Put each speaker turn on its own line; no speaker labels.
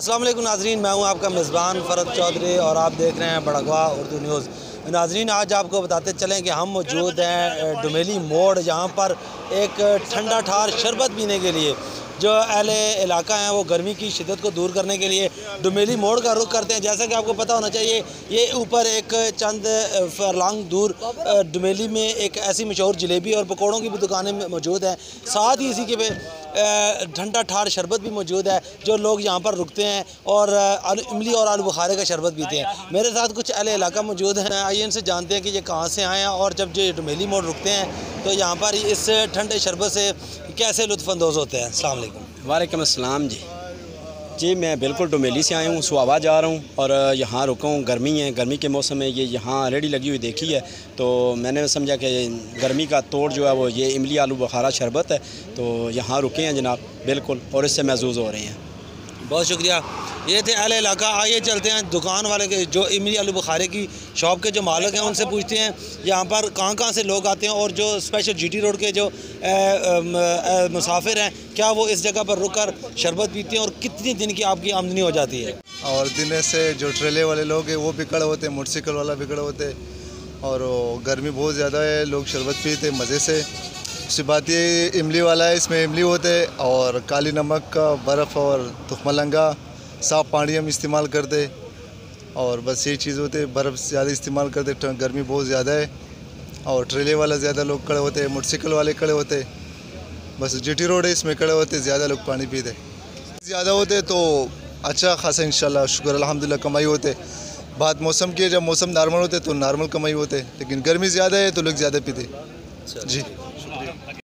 अस्सलाम वालेकुम नाजरीन, मैं हूं आपका मेज़बान फ़रद चौधरी और आप देख रहे हैं बड़गवा उर्दू न्यूज़। नाजरीन, आज आपको बताते चलें कि हम मौजूद हैं डुमेली मोड़, जहां पर एक ठंडा ठार शरबत पीने के लिए जो अहले इलाका हैं वो गर्मी की शिद्दत को दूर करने के लिए डुमेली मोड़ का रुख करते हैं। जैसा कि आपको पता होना चाहिए, ये ऊपर एक चंद फरलांग दूर डुमेली में एक ऐसी मशहूर जलेबी और पकौड़ों की भी दुकानें मौजूद हैं। साथ ही इसी के ठंडा ठार शरबत भी मौजूद है, जो लोग यहाँ पर रुकते हैं और इमली और आलू बुखारे का शरबत पीते हैं। मेरे साथ कुछ अहले इलाका मौजूद हैं, आइए इनसे जानते हैं कि ये कहाँ से आए हैं और जब जो डुमेली मोड़ रुकते हैं तो यहाँ पर इस ठंडे शरबत से कैसे लुत्फ़अंदोज़ होते हैं। अस्सलाम वालेकुम।
वालेकुम अस्सलाम जी, मैं बिल्कुल डुमेली से आया हूँ, सुहावा जा रहा हूँ और यहाँ रुका हूँ। गर्मी है, गर्मी के मौसम में ये यहाँ रेडी लगी हुई देखी है तो मैंने समझा कि गर्मी का तोड़ जो है वो ये इमली आलू बुखारा शरबत है, तो यहाँ रुके हैं जनाब बिल्कुल, और इससे महसूस हो रहे हैं।
बहुत शुक्रिया। ये थे अहले इलाका। आइए चलते हैं दुकान वाले के, जो इमली आलू बुखारे की शॉप के जो मालिक हैं उनसे पूछते हैं यहाँ पर कहाँ से लोग आते हैं और जो स्पेशल जीटी रोड के जो मुसाफिर हैं क्या वो इस जगह पर रुक कर शरबत पीते हैं और कितने दिन की आपकी आमदनी हो जाती है।
और दिन से जो ट्रेले वाले लोग हैं वो भी खड़े होते हैं, मोटरसाइकिल वाला भी खड़े होते हैं, और गर्मी बहुत ज़्यादा है, लोग शरबत पीते मज़े से। उसकी बात ये इमली वाला है, इसमें इमली होते और काली नमक का बर्फ़ और तुखमलंगा, साफ़ पानी हम इस्तेमाल करते और बस यही चीज़ होते। बर्फ़ ज़्यादा इस्तेमाल करते, गर्मी बहुत ज़्यादा है और ट्रेले वाला ज़्यादा लोग खड़े होते हैं, मोटरसाइकिल वाले खड़े होते। बस जीटी रोड है, इसमें खड़े होते, ज़्यादा लोग पानी पीते। ज़्यादा होते तो अच्छा खासा इंशाल्लाह शुक्र अल्हम्दुलिल्लाह कमाई होते। बात मौसम की है, जब मौसम नॉर्मल होते तो नॉर्मल कमाई होते, लेकिन गर्मी ज़्यादा है तो लोग ज़्यादा पीते। जी।